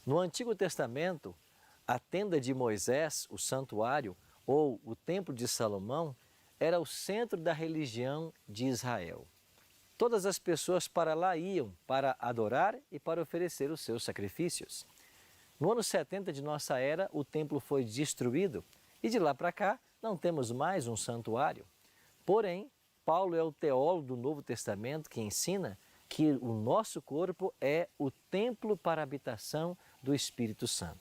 No Antigo Testamento, a tenda de Moisés, o santuário ou o templo de Salomão, era o centro da religião de Israel. Todas as pessoas para lá iam para adorar e para oferecer os seus sacrifícios. No ano 70 de nossa era, o templo foi destruído e de lá para cá não temos mais um santuário. Porém, Paulo é o teólogo do Novo Testamento que ensina que o nosso corpo é o templo para a habitação do Espírito Santo.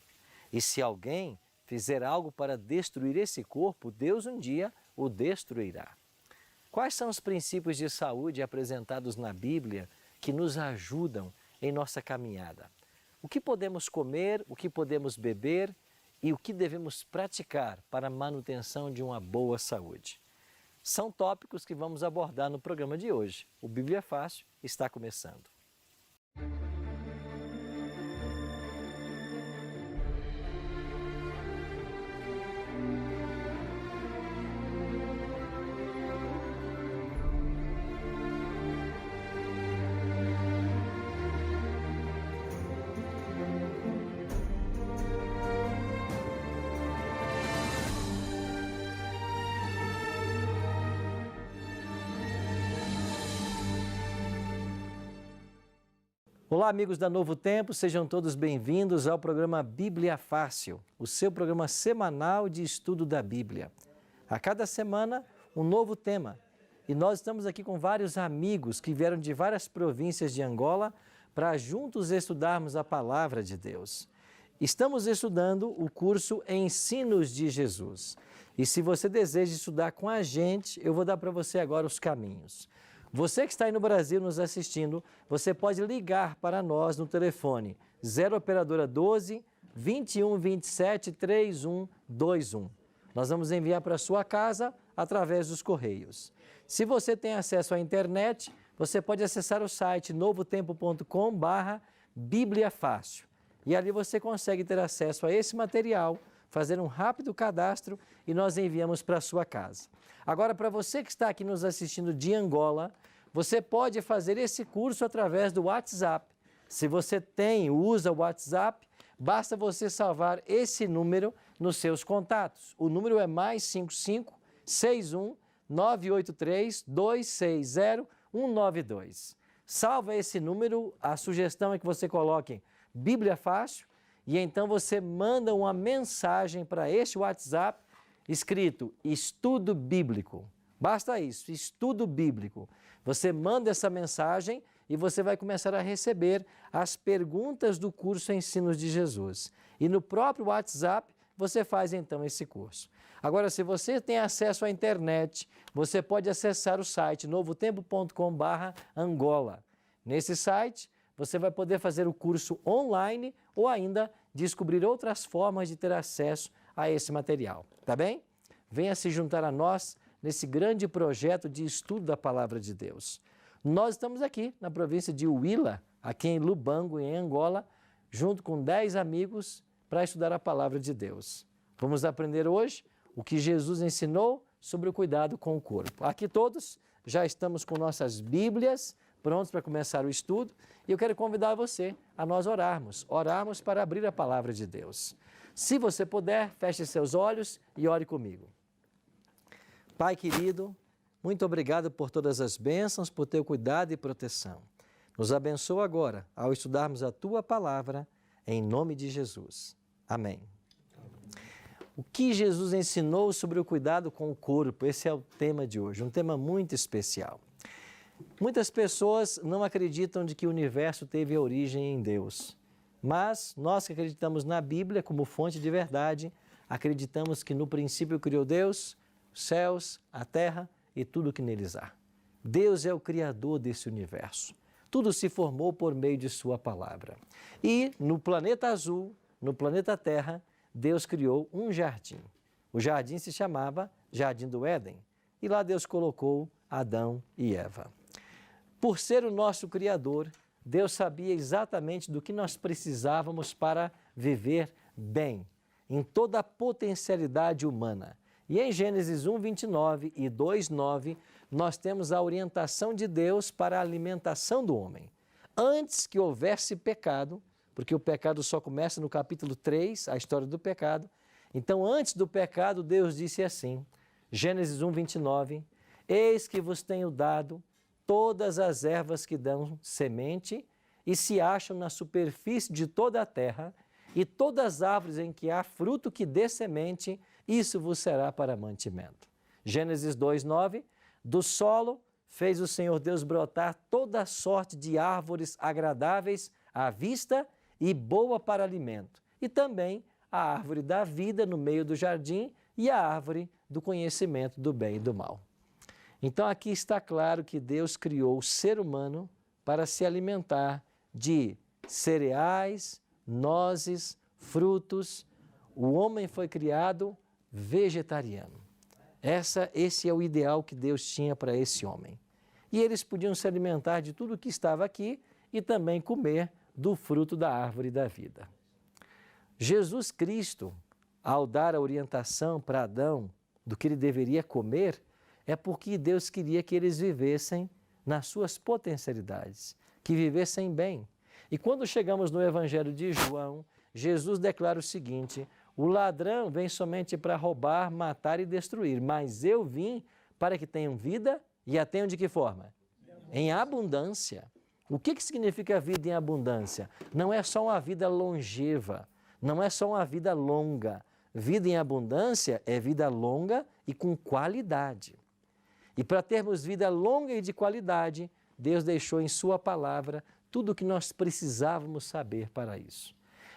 E se alguém fizer algo para destruir esse corpo, Deus um dia o destruirá. Quais são os princípios de saúde apresentados na Bíblia que nos ajudam em nossa caminhada? O que podemos comer, o que podemos beber e o que devemos praticar para a manutenção de uma boa saúde? São tópicos que vamos abordar no programa de hoje. O Bíblia Fácil está começando. Olá, amigos da Novo Tempo, sejam todos bem-vindos ao programa Bíblia Fácil, o seu programa semanal de estudo da Bíblia. A cada semana, um novo tema. E nós estamos aqui com vários amigos que vieram de várias províncias de Angola para juntos estudarmos a Palavra de Deus. Estamos estudando o curso Ensinos de Jesus. E se você deseja estudar com a gente, eu vou dar para você agora os caminhos. Você que está aí no Brasil nos assistindo, você pode ligar para nós no telefone 0 operadora 12 21 27 3121. Nós vamos enviar para a sua casa através dos correios. Se você tem acesso à internet, você pode acessar o site novotempo.com/Bíblia Fácil. E ali você consegue ter acesso a esse material, fazer um rápido cadastro e nós enviamos para a sua casa. Agora, para você que está aqui nos assistindo de Angola, você pode fazer esse curso através do WhatsApp. Se você usa o WhatsApp, basta você salvar esse número nos seus contatos. O número é +55 61 983 260 192. Salva esse número, a sugestão é que você coloque Bíblia Fácil e então você manda uma mensagem para este WhatsApp escrito Estudo Bíblico. Basta isso, Estudo Bíblico. Você manda essa mensagem e você vai começar a receber as perguntas do curso Ensinos de Jesus. E no próprio WhatsApp você faz então esse curso. Agora, se você tem acesso à internet, você pode acessar o site novotempo.com/Angola. Nesse site, você vai poder fazer o curso online ou ainda descobrir outras formas de ter acesso a esse material, tá bem? Venha se juntar a nós nesse grande projeto de estudo da Palavra de Deus. Nós estamos aqui na província de Huila, aqui em Lubango, em Angola, junto com 10 amigos para estudar a Palavra de Deus. Vamos aprender hoje o que Jesus ensinou sobre o cuidado com o corpo. Aqui todos já estamos com nossas Bíblias prontos para começar o estudo e eu quero convidar você a nós orarmos para abrir a Palavra de Deus. Se você puder, feche seus olhos e ore comigo. Pai querido, muito obrigado por todas as bênçãos, por teu cuidado e proteção. Nos abençoa agora ao estudarmos a Tua Palavra, em nome de Jesus. Amém. O que Jesus ensinou sobre o cuidado com o corpo? Esse é o tema de hoje, um tema muito especial. Muitas pessoas não acreditam de que o universo teve origem em Deus, mas nós que acreditamos na Bíblia como fonte de verdade, acreditamos que no princípio criou Deus, os céus, a terra e tudo o que neles há. Deus é o Criador desse universo. Tudo se formou por meio de Sua palavra. E no planeta azul, no planeta Terra, Deus criou um jardim. O jardim se chamava Jardim do Éden. E lá Deus colocou Adão e Eva. Por ser o nosso Criador, Deus sabia exatamente do que nós precisávamos para viver bem, em toda a potencialidade humana. E em Gênesis 1:29 e 2:9, nós temos a orientação de Deus para a alimentação do homem. Antes que houvesse pecado, porque o pecado só começa no capítulo 3, a história do pecado. Então, antes do pecado, Deus disse assim, Gênesis 1, 29, eis que vos tenho dado todas as ervas que dão semente e se acham na superfície de toda a terra, e todas as árvores em que há fruto que dê semente, isso vos será para mantimento. Gênesis 2, 9, do solo fez o Senhor Deus brotar toda sorte de árvores agradáveis à vista e boa para alimento, e também a árvore da vida no meio do jardim e a árvore do conhecimento do bem e do mal. Então aqui está claro que Deus criou o ser humano para se alimentar de cereais, nozes, frutos. O homem foi criado vegetariano. Esse é o ideal que Deus tinha para esse homem. E eles podiam se alimentar de tudo que estava aqui e também comer do fruto da árvore da vida. Jesus Cristo, ao dar a orientação para Adão do que ele deveria comer, é porque Deus queria que eles vivessem nas suas potencialidades, que vivessem bem. E quando chegamos no Evangelho de João, Jesus declara o seguinte, o ladrão vem somente para roubar, matar e destruir, mas eu vim para que tenham vida e a tenham de que forma? Em abundância. O que significa vida em abundância? Não é só uma vida longeva, não é só uma vida longa. Vida em abundância é vida longa e com qualidade. E para termos vida longa e de qualidade, Deus deixou em sua palavra tudo o que nós precisávamos saber para isso.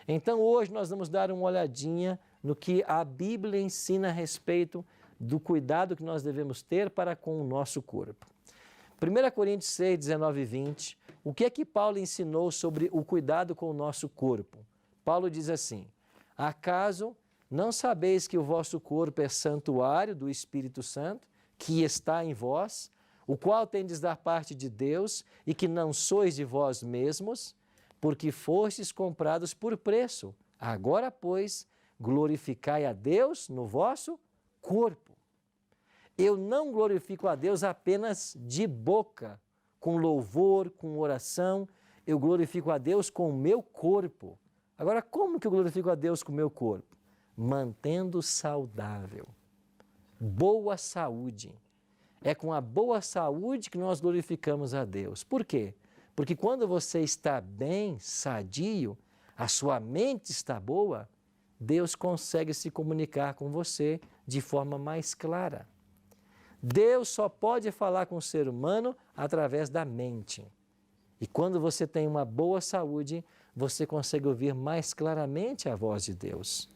Então hoje nós vamos dar uma olhadinha no que a Bíblia ensina a respeito do cuidado que nós devemos ter para com o nosso corpo. 1 Coríntios 6, 19 e 20, o que é que Paulo ensinou sobre o cuidado com o nosso corpo? Paulo diz assim, acaso não sabeis que o vosso corpo é santuário do Espírito Santo, que está em vós, o qual tendes da parte de Deus e que não sois de vós mesmos, porque fostes comprados por preço. Agora, pois, glorificai a Deus no vosso corpo. Eu não glorifico a Deus apenas de boca, com louvor, com oração, eu glorifico a Deus com o meu corpo. Agora, como que eu glorifico a Deus com o meu corpo? Mantendo saudável, boa saúde. É com a boa saúde que nós glorificamos a Deus. Por quê? Porque quando você está bem, sadio, a sua mente está boa, Deus consegue se comunicar com você de forma mais clara. Deus só pode falar com o ser humano através da mente. E quando você tem uma boa saúde, você consegue ouvir mais claramente a voz de Deus.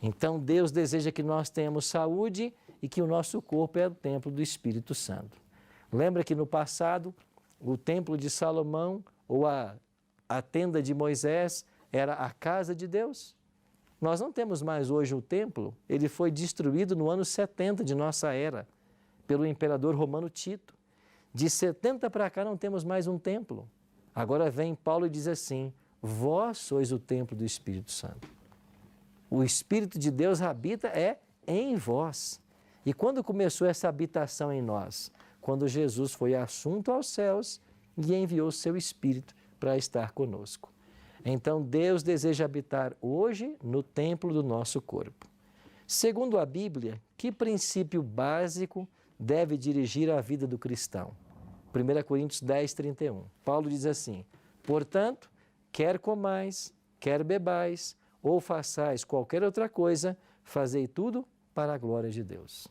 Então Deus deseja que nós tenhamos saúde e que o nosso corpo é o templo do Espírito Santo. Lembra que no passado, o templo de Salomão ou a tenda de Moisés era a casa de Deus? Nós não temos mais hoje o templo, ele foi destruído no ano 70 de nossa era, pelo imperador romano Tito. De 70 para cá não temos mais um templo. Agora vem Paulo e diz assim, vós sois o templo do Espírito Santo. O Espírito de Deus habita em vós. E quando começou essa habitação em nós? Quando Jesus foi assunto aos céus e enviou seu Espírito para estar conosco. Então Deus deseja habitar hoje no templo do nosso corpo. Segundo a Bíblia, que princípio básico deve dirigir a vida do cristão? 1 Coríntios 10, 31. Paulo diz assim, portanto, quer comais, quer bebais, ou façais qualquer outra coisa, fazei tudo para a glória de Deus.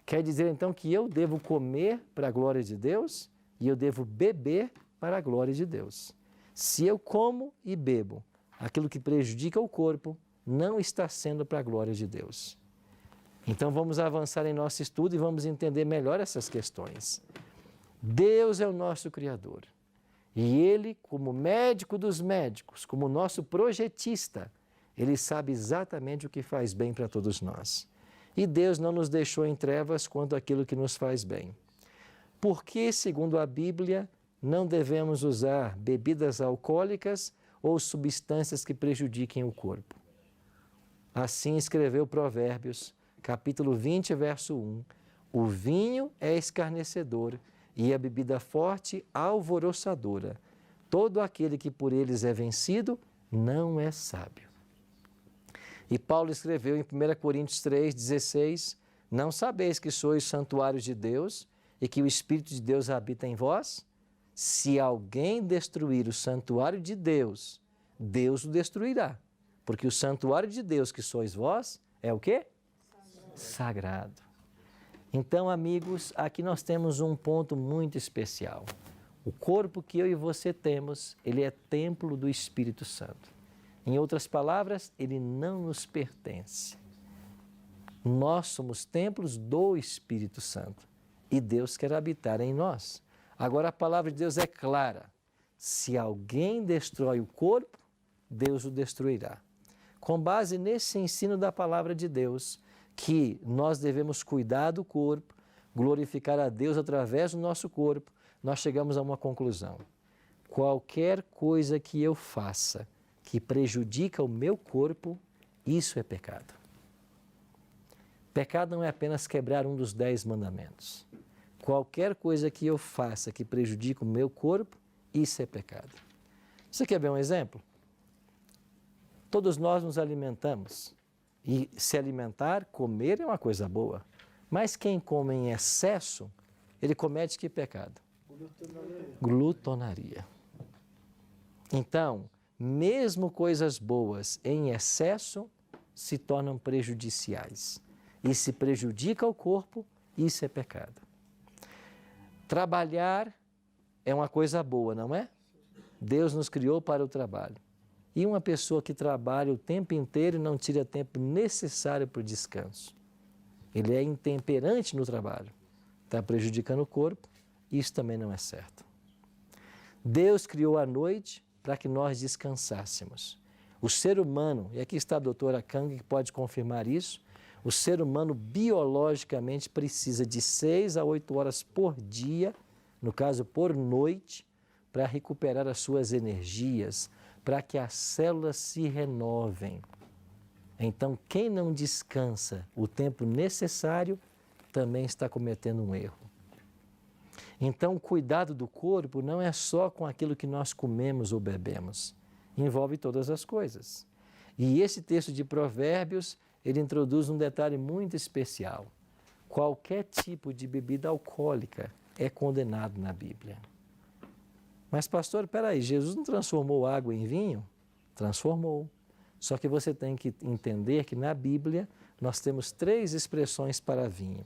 Quer dizer então que eu devo comer para a glória de Deus e eu devo beber para a glória de Deus. Se eu como e bebo aquilo que prejudica o corpo, não está sendo para a glória de Deus. Então vamos avançar em nosso estudo e vamos entender melhor essas questões. Deus é o nosso Criador. E Ele, como médico dos médicos, como nosso projetista, Ele sabe exatamente o que faz bem para todos nós. E Deus não nos deixou em trevas quanto àquilo que nos faz bem. Porque, segundo a Bíblia, não devemos usar bebidas alcoólicas ou substâncias que prejudiquem o corpo? Assim escreveu Provérbios, capítulo 20, verso 1. O vinho é escarnecedor e a bebida forte alvoroçadora, Todo aquele que por eles é vencido não é sábio. E Paulo escreveu em 1 Coríntios 3,16: não sabeis que sois santuários de Deus e que o Espírito de Deus habita em vós? Se alguém destruir o santuário de Deus, Deus o destruirá. Porque o santuário de Deus que sois vós é o quê? Sagrado. Então, amigos, aqui nós temos um ponto muito especial. O corpo que eu e você temos, ele é templo do Espírito Santo. Em outras palavras, ele não nos pertence. Nós somos templos do Espírito Santo e Deus quer habitar em nós. Agora, a palavra de Deus é clara. Se alguém destrói o corpo, Deus o destruirá. Com base nesse ensino da palavra de Deus, que nós devemos cuidar do corpo, glorificar a Deus através do nosso corpo, nós chegamos a uma conclusão. Qualquer coisa que eu faça que prejudica o meu corpo, isso é pecado. Pecado não é apenas quebrar um dos 10 mandamentos. Qualquer coisa que eu faça que prejudique o meu corpo, isso é pecado. Você quer ver um exemplo? Todos nós nos alimentamos. E se alimentar, comer é uma coisa boa. Mas quem come em excesso, ele comete que pecado? Glutonaria. Então, mesmo coisas boas em excesso se tornam prejudiciais. E se prejudica o corpo, isso é pecado. Trabalhar é uma coisa boa, não é? Deus nos criou para o trabalho. E uma pessoa que trabalha o tempo inteiro e não tira tempo necessário para o descanso. Ele é intemperante no trabalho, está prejudicando o corpo, isso também não é certo. Deus criou a noite para que nós descansássemos. O ser humano, e aqui está a doutora Kang que pode confirmar isso, o ser humano biologicamente precisa de 6 a 8 horas por dia, no caso por noite, para recuperar as suas energias, para que as células se renovem. Então, quem não descansa o tempo necessário, também está cometendo um erro. Então, o cuidado do corpo não é só com aquilo que nós comemos ou bebemos. Envolve todas as coisas. E esse texto de Provérbios, ele introduz um detalhe muito especial. Qualquer tipo de bebida alcoólica é condenado na Bíblia. Mas, pastor, peraí, Jesus não transformou água em vinho? Transformou. Só que você tem que entender que na Bíblia nós temos 3 expressões para vinho.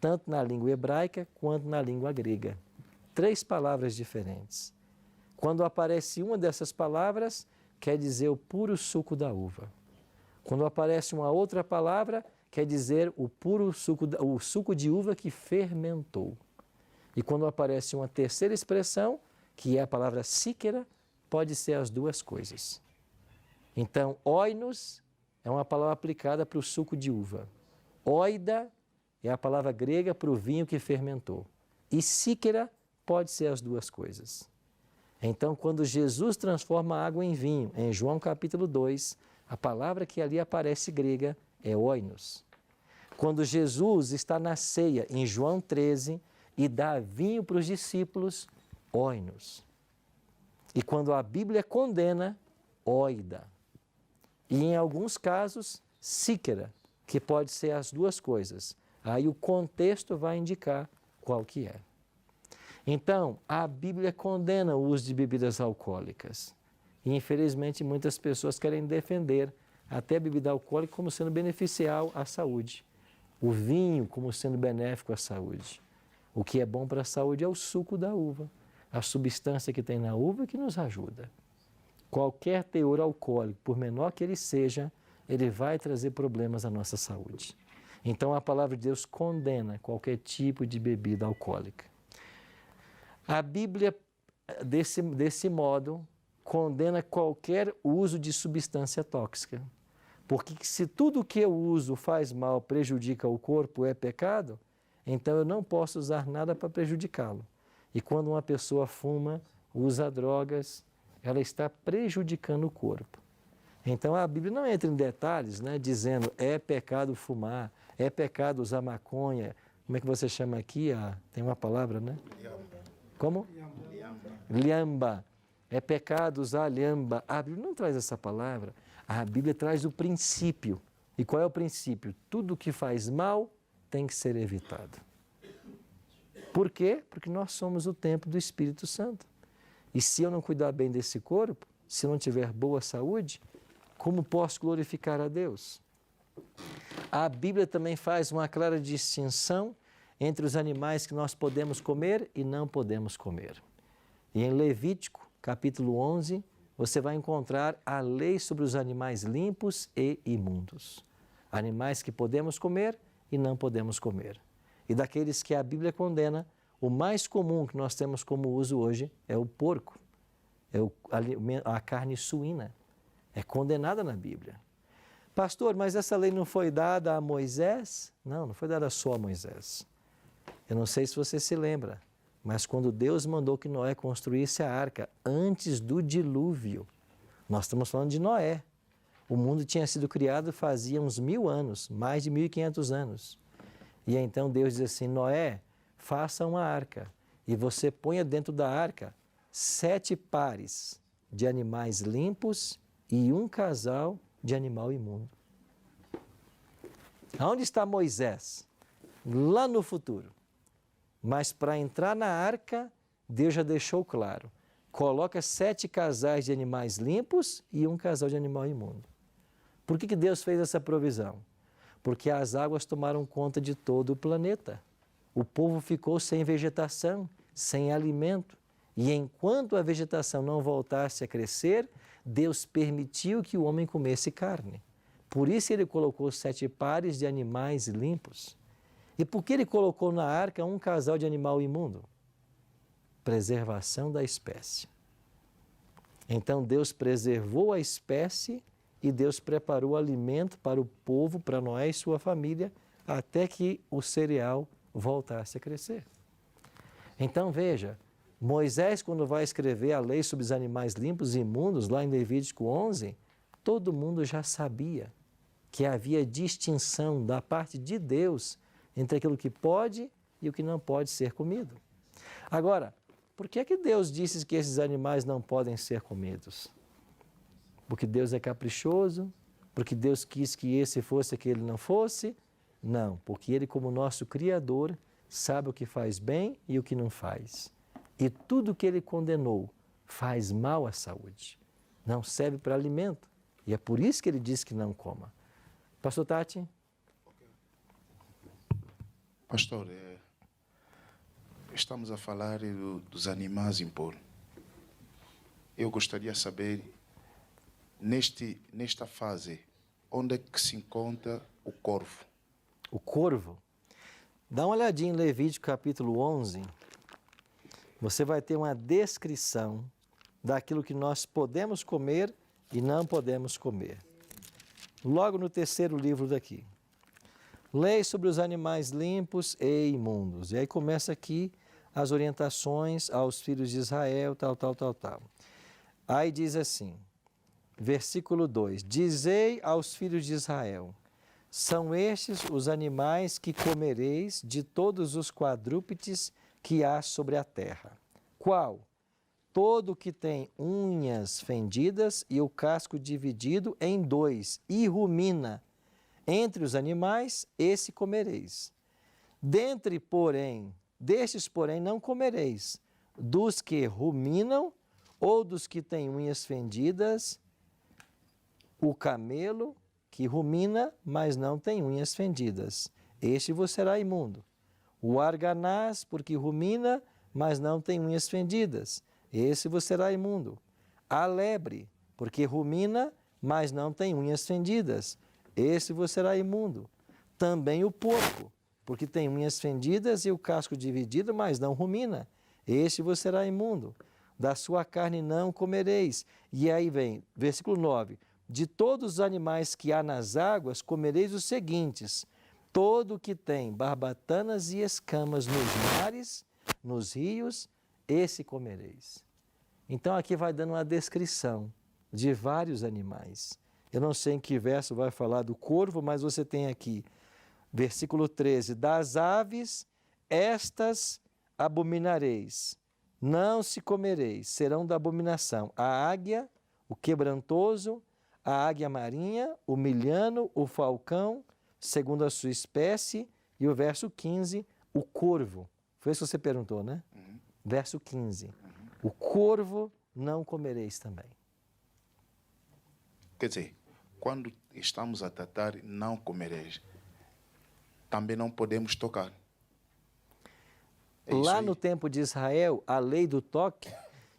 Tanto na língua hebraica quanto na língua grega. 3 palavras diferentes. Quando aparece uma dessas palavras, quer dizer o puro suco da uva. Quando aparece uma outra palavra, quer dizer o puro suco, o suco de uva que fermentou. E quando aparece uma terceira expressão, que é a palavra síquera, pode ser as 2 coisas. Então, oinos é uma palavra aplicada para o suco de uva. Oida é a palavra grega para o vinho que fermentou. E síquera pode ser as 2 coisas. Então, quando Jesus transforma a água em vinho, em João capítulo 2, a palavra que ali aparece grega é oinos. Quando Jesus está na ceia, em João 13, e dá vinho para os discípulos, oinos. E quando a Bíblia condena, oida. E em alguns casos, síquera, que pode ser as 2 coisas. Aí o contexto vai indicar qual que é. Então, a Bíblia condena o uso de bebidas alcoólicas. E, infelizmente, muitas pessoas querem defender até a bebida alcoólica como sendo beneficial à saúde. O vinho como sendo benéfico à saúde. O que é bom para a saúde é o suco da uva. A substância que tem na uva que nos ajuda. Qualquer teor alcoólico, por menor que ele seja, ele vai trazer problemas à nossa saúde. Então, a palavra de Deus condena qualquer tipo de bebida alcoólica. A Bíblia, desse modo, condena qualquer uso de substância tóxica. Porque se tudo que eu uso faz mal, prejudica o corpo, é pecado, então eu não posso usar nada para prejudicá-lo. E quando uma pessoa fuma, usa drogas, ela está prejudicando o corpo. Então a Bíblia não entra em detalhes, né, dizendo é pecado fumar, é pecado usar maconha. Como é que você chama aqui? Tem uma palavra, né? Como? Liamba. é pecado usar lhamba. A Bíblia não traz essa palavra. A Bíblia traz o princípio. E qual é o princípio? Tudo que faz mal tem que ser evitado. Por quê? Porque nós somos o templo do Espírito Santo. E se eu não cuidar bem desse corpo, se eu não tiver boa saúde, como posso glorificar a Deus? A Bíblia também faz uma clara distinção entre os animais que nós podemos comer e não podemos comer. E em Levítico, capítulo 11, você vai encontrar a lei sobre os animais limpos e imundos. Animais que podemos comer e não podemos comer. E daqueles que a Bíblia condena, o mais comum que nós temos como uso hoje é o porco, é a carne suína. É condenada na Bíblia. Pastor, mas essa lei não foi dada a Moisés? Não, não foi dada só a Moisés. Eu não sei se você se lembra, mas quando Deus mandou que Noé construísse a arca antes do dilúvio, nós estamos falando de Noé. O mundo tinha sido criado fazia uns 1000 anos, mais de 1500 anos. E então Deus diz assim, Noé, faça uma arca e você ponha dentro da arca 7 pares de animais limpos e um casal de animal imundo. Onde está Moisés? Lá no futuro. Mas para entrar na arca, Deus já deixou claro. Coloca 7 casais de animais limpos e um casal de animal imundo. Por que Deus fez essa provisão? Porque as águas tomaram conta de todo o planeta. O povo ficou sem vegetação, sem alimento. E enquanto a vegetação não voltasse a crescer, Deus permitiu que o homem comesse carne. Por isso ele colocou 7 pares de animais limpos. E por que ele colocou na arca um casal de animal imundo? Preservação da espécie. Então Deus preservou a espécie e Deus preparou alimento para o povo, para Noé e sua família, até que o cereal voltasse a crescer. Então veja, Moisés, quando vai escrever a lei sobre os animais limpos e imundos, lá em Levítico 11, todo mundo já sabia que havia distinção da parte de Deus entre aquilo que pode e o que não pode ser comido. Agora, por que é que Deus disse que esses animais não podem ser comidos? Porque Deus é caprichoso? Porque Deus quis que esse fosse aquele não fosse? Não, porque Ele, como nosso Criador, sabe o que faz bem e o que não faz. E tudo que Ele condenou faz mal à saúde, não serve para alimento. E é por isso que Ele diz que não coma. Pastor Tati? Pastor, estamos a falar dos animais impuros. Eu gostaria de saber, nesta fase, onde é que se encontra o corvo? O corvo? Dá uma olhadinha em Levítico capítulo 11. Você vai ter uma descrição daquilo que nós podemos comer e não podemos comer. Logo no 3º livro daqui. Lei sobre os animais limpos e imundos. E aí começa aqui as orientações aos filhos de Israel, tal. Aí diz assim, versículo 2, dizei aos filhos de Israel, são estes os animais que comereis de todos os quadrúpedes que há sobre a terra. Qual? Todo que tem unhas fendidas e o casco dividido em 2 e rumina. Entre os animais, esse comereis. Destes, porém, não comereis. Dos que ruminam ou dos que têm unhas fendidas, o camelo que rumina, mas não tem unhas fendidas. Este vos será imundo. O arganaz, porque rumina, mas não tem unhas fendidas. Esse vos será imundo. A lebre, porque rumina, mas não tem unhas fendidas. Esse vos será imundo. Também o porco, porque tem unhas fendidas e o casco dividido, mas não rumina. Este vos será imundo. Da sua carne não comereis. E aí vem, versículo 9. De todos os animais que há nas águas, comereis os seguintes. Todo que tem barbatanas e escamas nos mares, nos rios, esse comereis. Então aqui vai dando uma descrição de vários animais. Eu não sei em que verso vai falar do corvo, mas você tem aqui, versículo 13, das aves, estas abominareis, não se comereis, serão da abominação a águia, o quebrantoso, a águia marinha, o milhano, o falcão, segundo a sua espécie, e o verso 15, o corvo. Foi isso que você perguntou, né? Verso 15. O corvo não comereis também. Quer dizer, quando estamos a tratar não comereis, também não podemos tocar. É isso Lá aí? no tempo de Israel, a lei do toque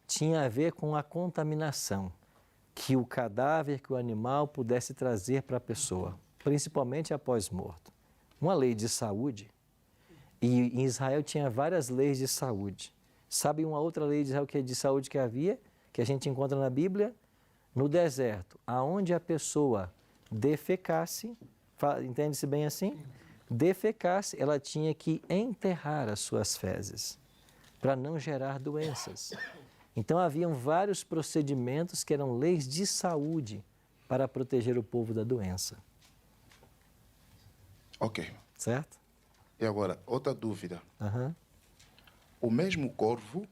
tinha a ver com a contaminação que o cadáver, que o animal pudesse trazer para a pessoa, principalmente após morto. Uma lei de saúde. E em Israel tinha várias leis de saúde. Sabe uma outra lei de Israel que é de saúde que havia, que a gente encontra na Bíblia? No deserto, aonde a pessoa defecasse, entende-se bem assim? Defecasse, ela tinha que enterrar as suas fezes, para não gerar doenças. Então haviam vários procedimentos que eram leis de saúde para proteger o povo da doença. Ok. Certo? E agora, outra dúvida. Aham. O mesmo corvo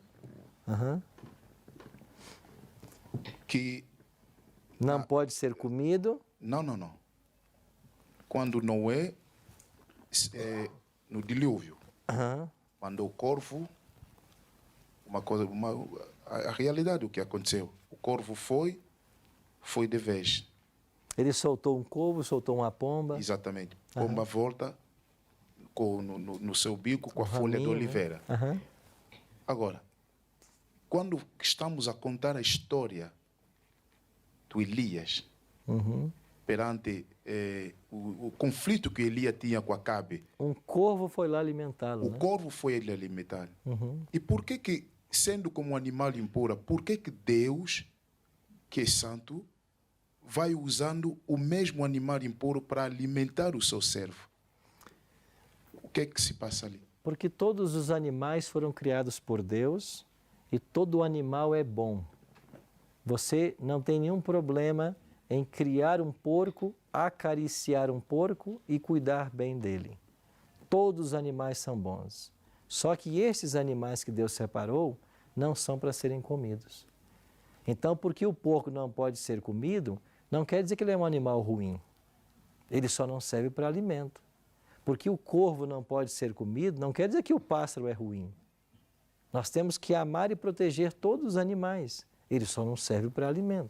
Aham. que... Não pode ser comido. Não. Quando Noé, no dilúvio, Aham. mandou o corvo, a realidade do que aconteceu. O corvo foi de vez. Ele soltou um corvo, soltou uma pomba. Exatamente. Pomba volta no seu bico com a folha de raminho, oliveira. Né? Aham. Agora, quando estamos a contar a história do Elias, perante o conflito que Elias tinha com Acabe, Um corvo foi lá alimentá-lo. o Né? corvo foi ele alimentar. Uhum. E por que, sendo como um animal impuro, por que Deus, que é santo, vai usando o mesmo animal impuro para alimentar o seu servo? O que é que se passa ali? Porque todos os animais foram criados por Deus e todo animal é bom. Você não tem nenhum problema em criar um porco, acariciar um porco e cuidar bem dele. Todos os animais são bons. Só que esses animais que Deus separou não são para serem comidos. Então, porque o porco não pode ser comido, não quer dizer que ele é um animal ruim. Ele só não serve para alimento. Porque o corvo não pode ser comido, não quer dizer que o pássaro é ruim. Nós temos que amar e proteger todos os animais. Ele só não serve para alimento.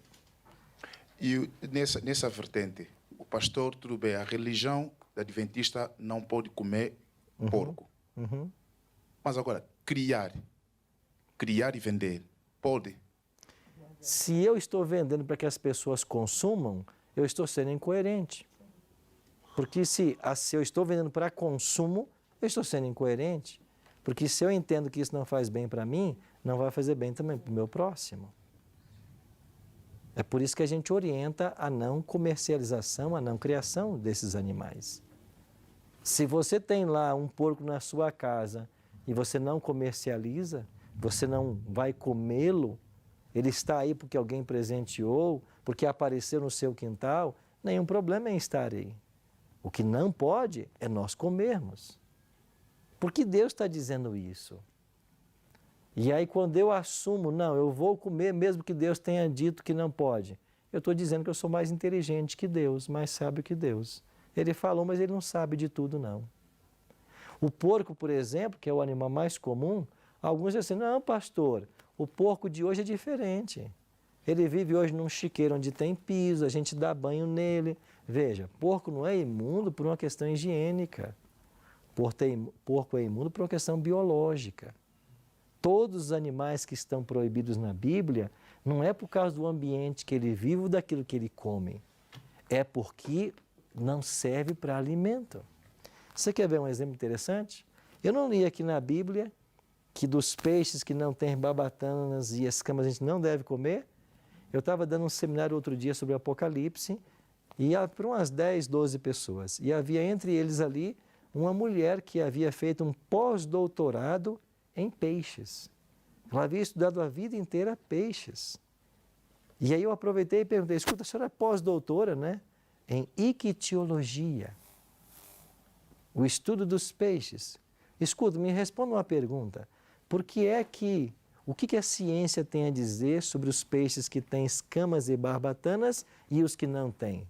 E nessa vertente, o pastor, tudo bem, a religião adventista não pode comer porco. Mas agora, criar e vender, pode? Se eu estou vendendo para que as pessoas consumam, eu estou sendo incoerente. Porque se eu estou vendendo para consumo, eu estou sendo incoerente. Porque se eu entendo que isso não faz bem para mim, não vai fazer bem também para o meu próximo. É por isso que a gente orienta a não comercialização, a não criação desses animais. Se você tem lá um porco na sua casa e você não comercializa, você não vai comê-lo, ele está aí porque alguém presenteou, porque apareceu no seu quintal, nenhum problema em estar aí. O que não pode é nós comermos. Porque Deus está dizendo isso. E aí quando eu assumo, não, eu vou comer mesmo que Deus tenha dito que não pode, eu estou dizendo que eu sou mais inteligente que Deus, mais sábio que Deus. Ele falou, mas ele não sabe de tudo, não. O porco, por exemplo, que é o animal mais comum, alguns dizem assim, não, pastor, o porco de hoje é diferente. Ele vive hoje num chiqueiro onde tem piso, a gente dá banho nele. Veja, porco não é imundo por uma questão higiênica. Porco é imundo por uma questão biológica. Todos os animais que estão proibidos na Bíblia, não é por causa do ambiente que ele vive ou daquilo que ele come. É porque não serve para alimento. Você quer ver um exemplo interessante? Eu não li aqui na Bíblia que dos peixes que não têm barbatanas e escamas a gente não deve comer. Eu estava dando um seminário outro dia sobre Apocalipse e para umas 10, 12 pessoas. E havia entre eles ali uma mulher que havia feito um pós-doutorado em peixes. Ela havia estudado a vida inteira peixes. E aí eu aproveitei e perguntei, escuta, a senhora é pós-doutora, né? Em ictiologia, o estudo dos peixes. Escuta, me responda uma pergunta. Por que é que o que a ciência tem a dizer sobre os peixes que têm escamas e barbatanas e os que não têm?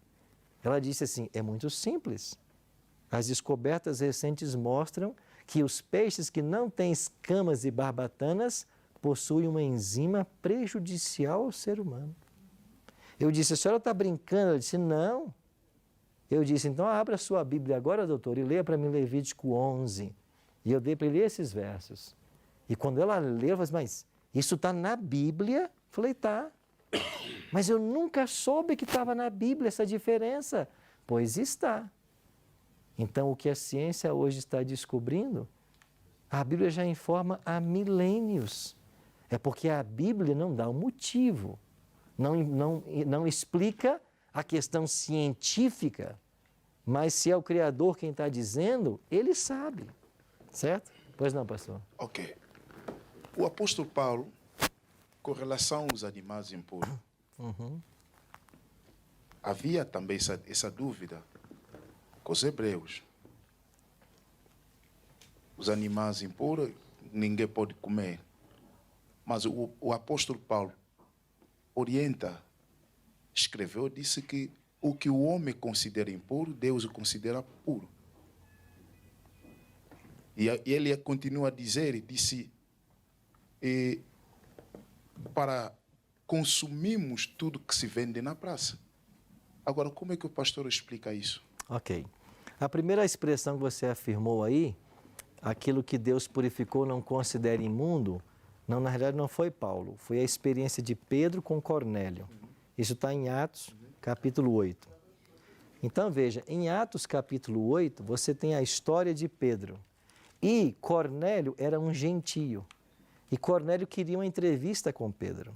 Ela disse assim, é muito simples. As descobertas recentes mostram que os peixes que não têm escamas e barbatanas possuem uma enzima prejudicial ao ser humano. Eu disse, a senhora está brincando? Ela disse, não. Eu disse, então abra sua Bíblia agora, doutor, e leia para mim Levítico 11. E eu dei para ele esses versos. E quando ela leu, ela falou, mas isso está na Bíblia? Eu falei, tá. Mas eu nunca soube que estava na Bíblia essa diferença. Pois está. Então, o que a ciência hoje está descobrindo, a Bíblia já informa há milênios. É porque a Bíblia não dá um motivo, não explica a questão científica, mas se é o Criador quem está dizendo, ele sabe, certo? Pois não, pastor? Ok. O apóstolo Paulo, com relação aos animais impuros, havia também essa dúvida com os hebreus. Os animais impuros, ninguém pode comer. Mas o apóstolo Paulo orienta, escreveu, disse que o que o homem considera impuro, Deus o considera puro. E ele continua a dizer, disse, para consumirmos tudo que se vende na praça. Agora, como é que o pastor explica isso? Ok. A primeira expressão que você afirmou aí, aquilo que Deus purificou não considera imundo, não, na realidade não foi Paulo, foi a experiência de Pedro com Cornélio. Isso está em Atos, capítulo 8. Então veja, em Atos capítulo 8, você tem a história de Pedro. E Cornélio era um gentio. E Cornélio queria uma entrevista com Pedro.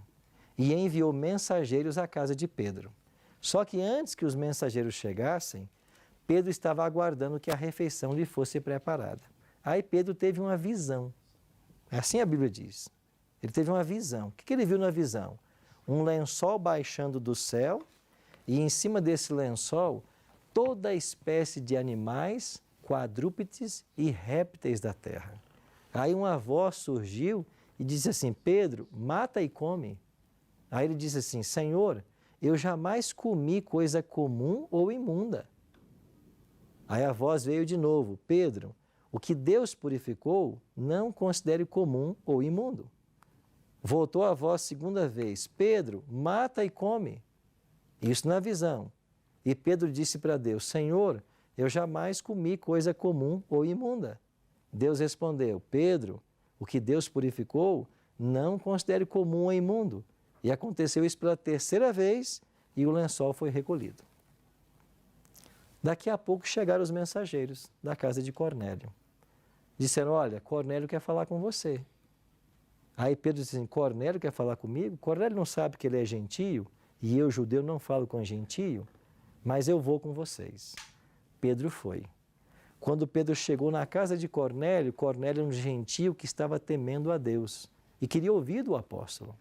E enviou mensageiros à casa de Pedro. Só que antes que os mensageiros chegassem, Pedro estava aguardando que a refeição lhe fosse preparada. Aí Pedro teve uma visão. Assim a Bíblia diz. Ele teve uma visão. O que ele viu na visão? Um lençol baixando do céu e em cima desse lençol toda a espécie de animais, quadrúpedes e répteis da terra. Aí uma voz surgiu e disse assim, Pedro, mata e come. Aí ele disse assim, Senhor, eu jamais comi coisa comum ou imunda. Aí a voz veio de novo, Pedro, o que Deus purificou, não considere comum ou imundo. Voltou a voz segunda vez, Pedro, mata e come. Isso na visão. E Pedro disse para Deus, Senhor, eu jamais comi coisa comum ou imunda. Deus respondeu, Pedro, o que Deus purificou, não considere comum ou imundo. E aconteceu isso pela terceira vez e o lençol foi recolhido. Daqui a pouco chegaram os mensageiros da casa de Cornélio. Disseram, olha, Cornélio quer falar com você. Aí Pedro disse assim, Cornélio quer falar comigo? Cornélio não sabe que ele é gentio e eu, judeu, não falo com gentio, mas eu vou com vocês. Pedro foi. Quando Pedro chegou na casa de Cornélio, Cornélio era um gentio que estava temendo a Deus e queria ouvir do apóstolo.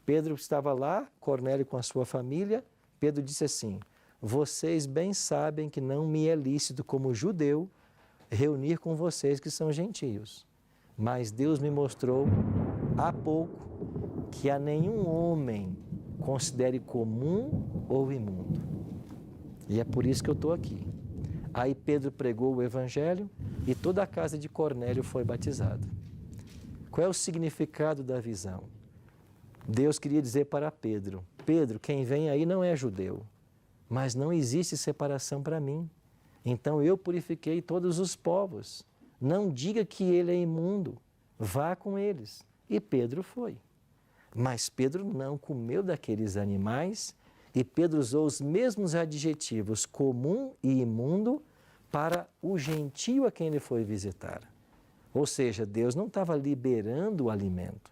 Pedro estava lá, Cornélio com a sua família. Pedro disse assim, vocês bem sabem que não me é lícito como judeu reunir com vocês que são gentios. Mas Deus me mostrou há pouco que a nenhum homem considere comum ou imundo. E é por isso que eu estou aqui. Aí Pedro pregou o evangelho e toda a casa de Cornélio foi batizada. Qual é o significado da visão? Deus queria dizer para Pedro, Pedro, quem vem aí não é judeu, mas não existe separação para mim. Então eu purifiquei todos os povos. Não diga que ele é imundo, vá com eles. E Pedro foi. Mas Pedro não comeu daqueles animais e Pedro usou os mesmos adjetivos, comum e imundo, para o gentio a quem ele foi visitar. Ou seja, Deus não estava liberando o alimento.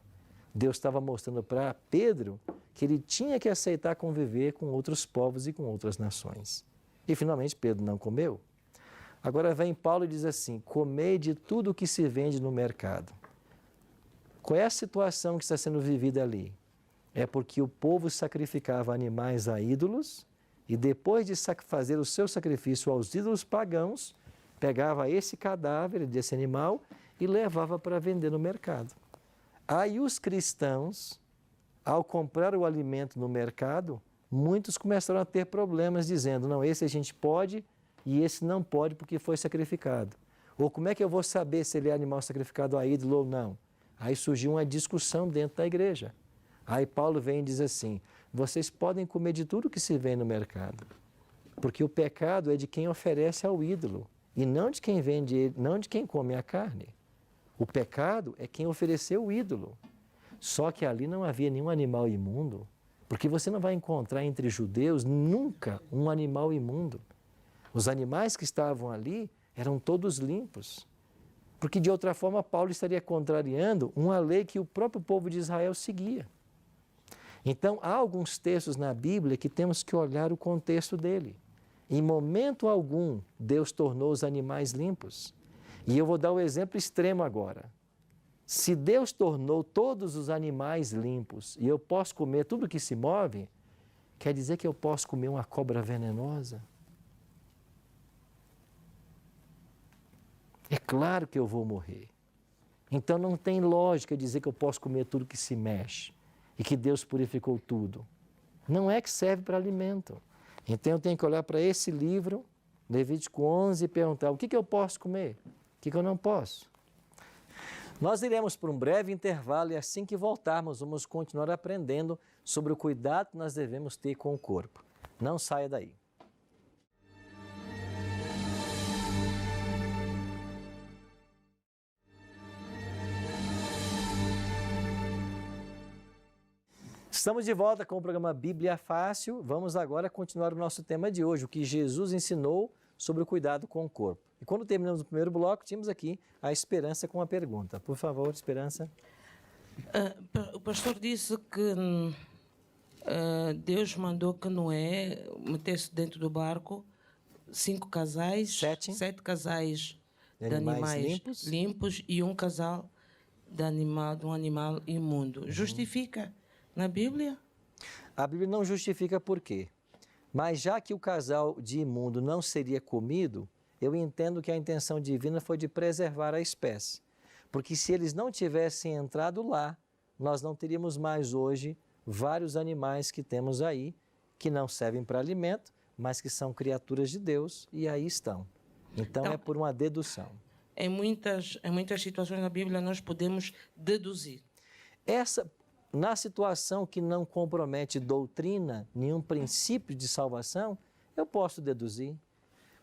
Deus estava mostrando para Pedro que ele tinha que aceitar conviver com outros povos e com outras nações. E finalmente Pedro não comeu. Agora vem Paulo e diz assim, comei de tudo o que se vende no mercado. Qual é a situação que está sendo vivida ali? É porque o povo sacrificava animais a ídolos e depois de fazer o seu sacrifício aos ídolos pagãos, pegava esse cadáver desse animal e levava para vender no mercado. Aí os cristãos, ao comprar o alimento no mercado, muitos começaram a ter problemas dizendo, não, esse a gente pode e esse não pode porque foi sacrificado. Ou como é que eu vou saber se ele é animal sacrificado a ídolo ou não? Aí surgiu uma discussão dentro da igreja. Aí Paulo vem e diz assim, vocês podem comer de tudo que se vê no mercado, porque o pecado é de quem oferece ao ídolo e não de quem vende, não de quem come a carne. O pecado é quem ofereceu o ídolo. Só que ali não havia nenhum animal imundo, porque você não vai encontrar entre judeus nunca um animal imundo. Os animais que estavam ali eram todos limpos, porque de outra forma Paulo estaria contrariando uma lei que o próprio povo de Israel seguia. Então há alguns textos na Bíblia que temos que olhar o contexto dele. Em momento algum Deus tornou os animais limpos. E eu vou dar o exemplo extremo agora. Se Deus tornou todos os animais limpos e eu posso comer tudo que se move, quer dizer que eu posso comer uma cobra venenosa? É claro que eu vou morrer. Então não tem lógica dizer que eu posso comer tudo que se mexe e que Deus purificou tudo. Não é que serve para alimento. Então eu tenho que olhar para esse livro, Levítico 11, e perguntar o que eu posso comer, o que eu não posso. Nós iremos por um breve intervalo e assim que voltarmos vamos continuar aprendendo sobre o cuidado que nós devemos ter com o corpo. Não saia daí. Estamos de volta com o programa Bíblia Fácil. Vamos agora continuar o nosso tema de hoje, o que Jesus ensinou sobre o cuidado com o corpo. E quando terminamos o primeiro bloco, tínhamos aqui a Esperança com uma pergunta. Por favor, Esperança. O pastor disse que Deus mandou que Noé metesse dentro do barco 5 casais, 7 casais de animais limpos e um casal de um animal imundo. Justifica na Bíblia? A Bíblia não justifica por quê. Mas já que o casal de imundo não seria comido, eu entendo que a intenção divina foi de preservar a espécie. Porque se eles não tivessem entrado lá, nós não teríamos mais hoje vários animais que temos aí, que não servem para alimento, mas que são criaturas de Deus e aí estão. Então é por uma dedução. Em muitas situações na Bíblia nós podemos deduzir. Na situação que não compromete doutrina, nenhum princípio de salvação, eu posso deduzir.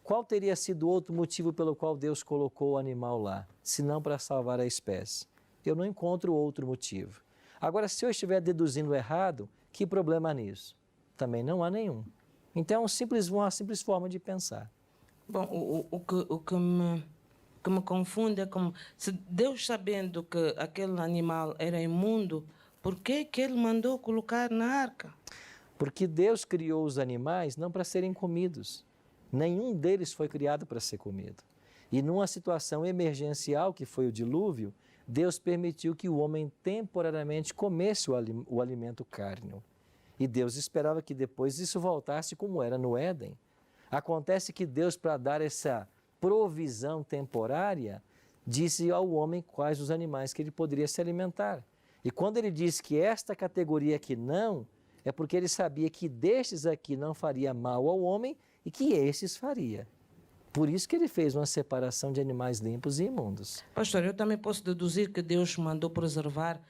Qual teria sido outro motivo pelo qual Deus colocou o animal lá, se não para salvar a espécie? Eu não encontro outro motivo. Agora, se eu estiver deduzindo errado, que problema há nisso? Também não há nenhum. Então, uma simples forma de pensar. Bom, o que me confunde é como, se Deus sabendo que aquele animal era imundo, por que ele mandou colocar na arca? Porque Deus criou os animais não para serem comidos. Nenhum deles foi criado para ser comido. E numa situação emergencial, que foi o dilúvio, Deus permitiu que o homem temporariamente comesse o alimento cárneo. E Deus esperava que depois isso voltasse como era no Éden. Acontece que Deus, para dar essa provisão temporária, disse ao homem quais os animais que ele poderia se alimentar. E quando ele disse que esta categoria aqui não, é porque ele sabia que destes aqui não faria mal ao homem e que estes faria. Por isso que ele fez uma separação de animais limpos e imundos. Pastor, eu também posso deduzir que Deus mandou preservar,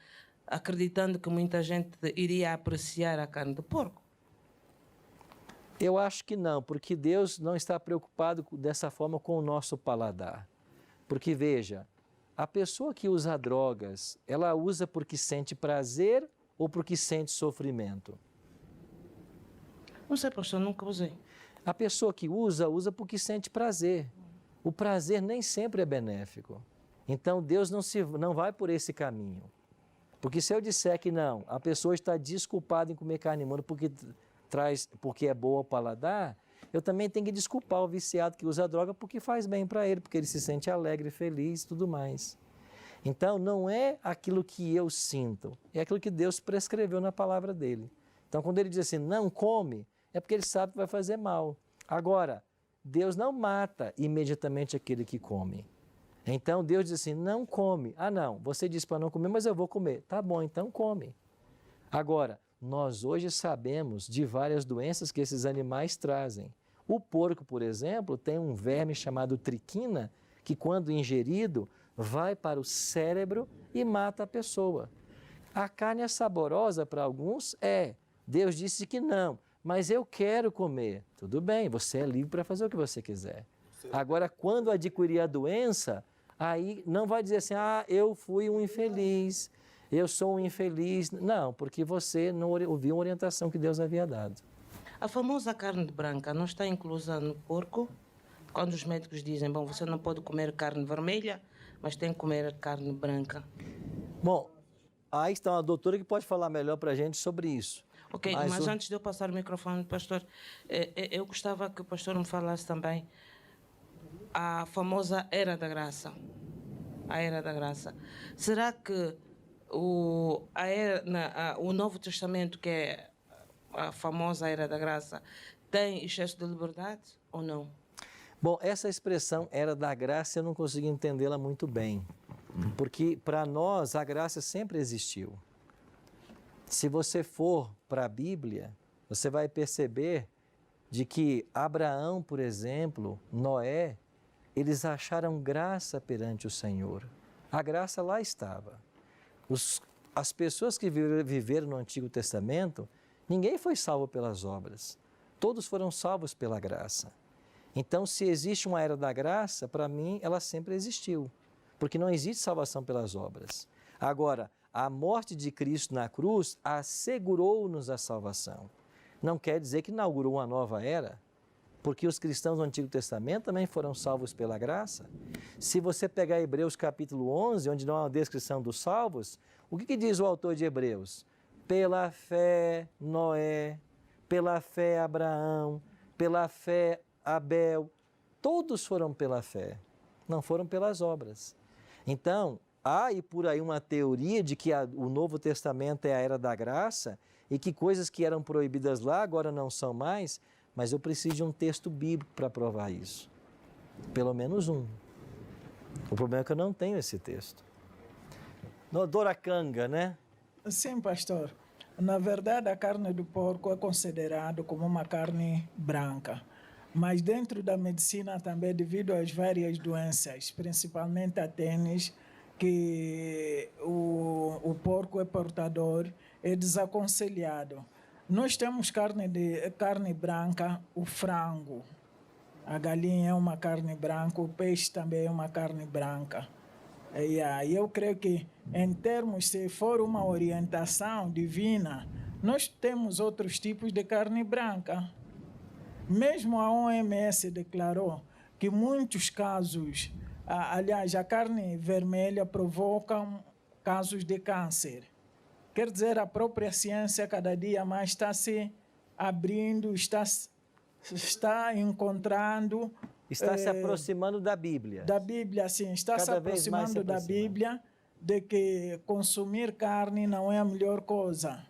acreditando que muita gente iria apreciar a carne de porco. Eu acho que não, porque Deus não está preocupado dessa forma com o nosso paladar. Porque, veja, a pessoa que usa drogas, ela usa porque sente prazer ou porque sente sofrimento? Não sei, pastor, nunca usei. A pessoa que usa porque sente prazer. O prazer nem sempre é benéfico. Então Deus não vai por esse caminho. Porque se eu disser que não, a pessoa está desculpada em comer carne imunda porque é boa ao paladar, eu também tenho que desculpar o viciado que usa droga porque faz bem para ele, porque ele se sente alegre, feliz e tudo mais. Então, não é aquilo que eu sinto, é aquilo que Deus prescreveu na palavra dele. Então, quando ele diz assim, não come, é porque ele sabe que vai fazer mal. Agora, Deus não mata imediatamente aquele que come. Então Deus diz assim, não come. Ah não, você disse para não comer, mas eu vou comer. Tá bom, então come. Agora, nós hoje sabemos de várias doenças que esses animais trazem. O porco, por exemplo, tem um verme chamado triquina, que quando ingerido, vai para o cérebro e mata a pessoa. A carne é saborosa para alguns? É. Deus disse que não, mas eu quero comer. Tudo bem, você é livre para fazer o que você quiser. Agora, quando adquirir a doença, aí não vai dizer assim, ah, eu fui um infeliz, eu sou um infeliz. Não, porque você não ouviu a orientação que Deus havia dado. A famosa carne branca não está inclusa no porco? Quando os médicos dizem, bom, você não pode comer carne vermelha, mas tem que comer carne branca. Bom, aí está uma doutora que pode falar melhor para a gente sobre isso. Ok, mas antes de eu passar o microfone, pastor, eu gostava que o pastor me falasse também a famosa Era da Graça. A Era da Graça. Será que o Novo Testamento, que é a famosa Era da Graça, tem excesso de liberdade ou não? Bom, essa expressão Era da Graça eu não consigo entendê-la muito bem, porque para nós a graça sempre existiu. Se você for para a Bíblia, você vai perceber de que Abraão, por exemplo, Noé, eles acharam graça perante o Senhor. A graça lá estava. As pessoas que viveram no Antigo Testamento, ninguém foi salvo pelas obras. Todos foram salvos pela graça. Então, se existe uma era da graça, para mim, ela sempre existiu. Porque não existe salvação pelas obras. Agora, a morte de Cristo na cruz assegurou-nos a salvação. Não quer dizer que inaugurou uma nova era, porque os cristãos do Antigo Testamento também foram salvos pela graça. Se você pegar Hebreus capítulo 11, onde não há uma descrição dos salvos, o que diz o autor de Hebreus? Pela fé Noé, pela fé Abraão, pela fé Abel, todos foram pela fé, não foram pelas obras. Então, há e por aí uma teoria de que o Novo Testamento é a era da graça e que coisas que eram proibidas lá agora não são mais, mas eu preciso de um texto bíblico para provar isso. Pelo menos um. O problema é que eu não tenho esse texto. Doutora Canga, né? Sim, pastor. Na verdade, a carne do porco é considerada como uma carne branca. Mas dentro da medicina também, devido às várias doenças, principalmente a tênis, que o porco é portador, é desaconselhado. Nós temos carne branca, o frango. A galinha é uma carne branca, o peixe também é uma carne branca. E eu creio que, em termos, se for uma orientação divina, nós temos outros tipos de carne branca. Mesmo a OMS declarou que muitos casos, aliás, a carne vermelha provoca casos de câncer. Quer dizer, a própria ciência cada dia mais está se abrindo, está encontrando... Está se aproximando da Bíblia. Da Bíblia, sim. Está se aproximando da Bíblia de que consumir carne não é a melhor coisa.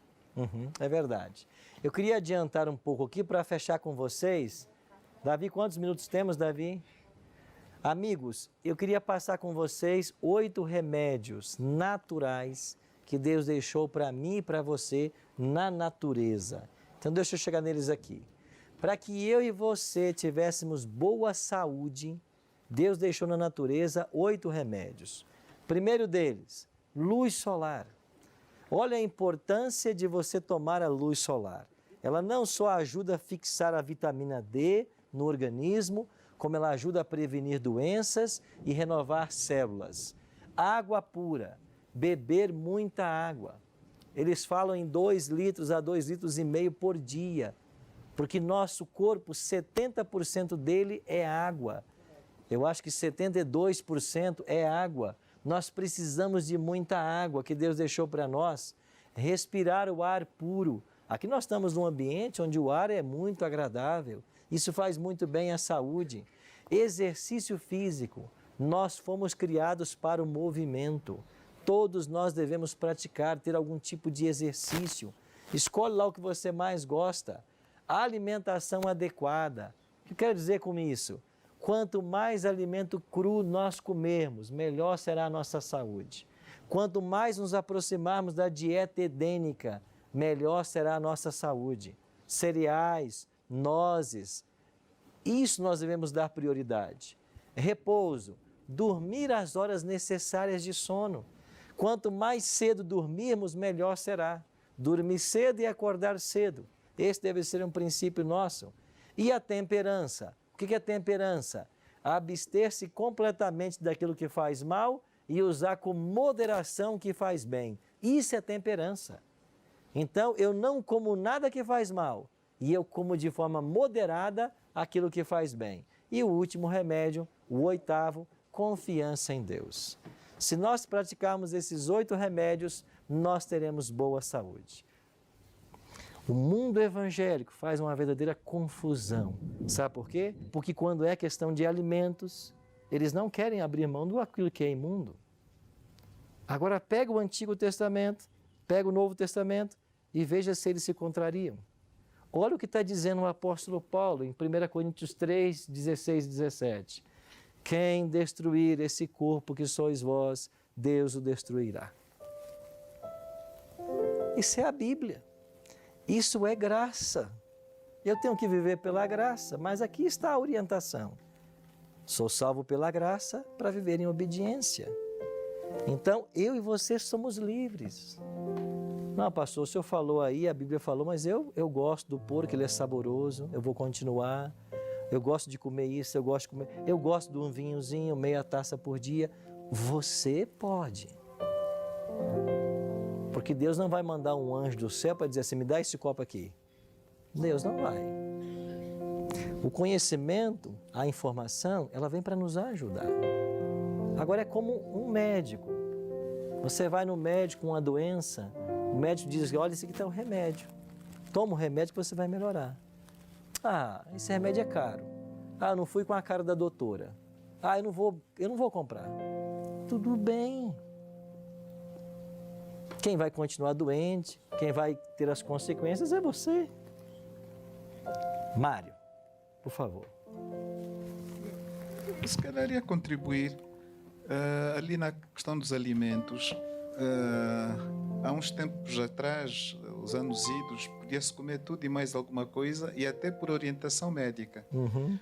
É verdade. Eu queria adiantar um pouco aqui para fechar com vocês. Davi, quantos minutos temos, Davi? Amigos, eu queria passar com vocês 8 remédios naturais que Deus deixou para mim e para você na natureza. Então, deixa eu chegar neles aqui. Para que eu e você tivéssemos boa saúde, Deus deixou na natureza 8 remédios. Primeiro deles, luz solar. Olha a importância de você tomar a luz solar. Ela não só ajuda a fixar a vitamina D no organismo, como ela ajuda a prevenir doenças e renovar células. Água pura, beber muita água. Eles falam em 2 litros a 2,5 litros por dia, porque nosso corpo, 70% dele é água. Eu acho que 72% é água. Nós precisamos de muita água que Deus deixou para nós. Respirar o ar puro. Aqui nós estamos num ambiente onde o ar é muito agradável. Isso faz muito bem à saúde. Exercício físico. Nós fomos criados para o movimento. Todos nós devemos praticar, ter algum tipo de exercício. Escolhe lá o que você mais gosta. Alimentação adequada. O que eu quero dizer com isso? Quanto mais alimento cru nós comermos, melhor será a nossa saúde. Quanto mais nos aproximarmos da dieta edênica, melhor será a nossa saúde. Cereais, nozes, isso nós devemos dar prioridade. Repouso, dormir as horas necessárias de sono. Quanto mais cedo dormirmos, melhor será. Dormir cedo e acordar cedo. Esse deve ser um princípio nosso. E a temperança? O que é temperança? Abster-se completamente daquilo que faz mal e usar com moderação o que faz bem. Isso é temperança. Então, eu não como nada que faz mal e eu como de forma moderada aquilo que faz bem. E o último remédio, o 8º, confiança em Deus. Se nós praticarmos esses 8 remédios, nós teremos boa saúde. O mundo evangélico faz uma verdadeira confusão. Sabe por quê? Porque quando é questão de alimentos, eles não querem abrir mão daquilo que é imundo. Agora pega o Antigo Testamento, pega o Novo Testamento e veja se eles se contrariam. Olha o que está dizendo o apóstolo Paulo em 1 Coríntios 3, 16 e 17. Quem destruir esse corpo que sois vós, Deus o destruirá. Isso é a Bíblia. Isso é graça. Eu tenho que viver pela graça, mas aqui está a orientação. Sou salvo pela graça para viver em obediência. Então, eu e você somos livres. Não, pastor, o senhor falou aí, a Bíblia falou, mas eu gosto do porco, ele é saboroso, eu vou continuar. Eu gosto de comer isso, eu gosto de um vinhozinho, meia taça por dia. Você pode. Porque Deus não vai mandar um anjo do céu para dizer assim, me dá esse copo aqui. Deus não vai. O conhecimento, a informação, ela vem para nos ajudar. Agora é como um médico. Você vai no médico com uma doença, o médico diz, olha, esse aqui está o remédio. Toma o remédio que você vai melhorar. Ah, esse remédio é caro. Ah, eu não fui com a cara da doutora. Ah, eu não vou comprar. Tudo bem. Quem vai continuar doente, quem vai ter as consequências é você. Mário, por favor. Se calhar ia contribuir ali na questão dos alimentos. Há uns tempos atrás, os anos idos, podia-se comer tudo e mais alguma coisa, e até por orientação médica.